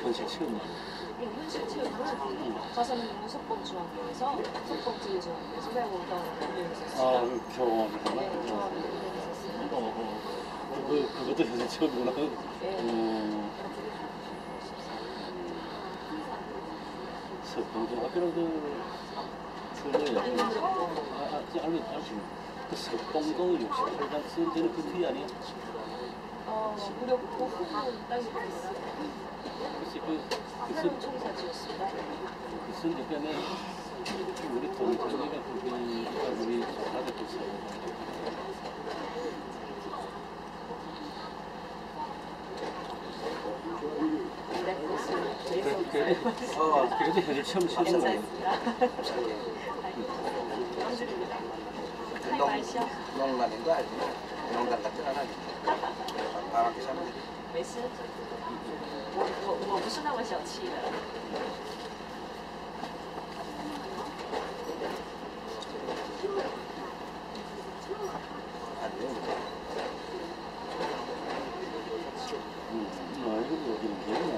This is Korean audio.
현실 체험. 현실 체험 가서는 무석봉중학교에서 무석봉지구중학교에서 소래공단 운영했었어요. 아, 경험을 하나? 네, 경험을 운영했었어요. 그것도 현실 체험이구나. 네. 석봉중학교라도 그 석봉동 68단 쓰는 데는 그 뒤 아니야? 무려 그 부분 땅이 됩니다. 글쎄 청사지였습니다. 글쎄 그러니까 우리 동생이가 거기가 우리 조카들 있어. 그래도 현실 처음 시험을 농단인도 알지? 농단 같은 거 하지? 방학기 시험. 没事，我不是那么小气的。 이거 어디는 게임이야?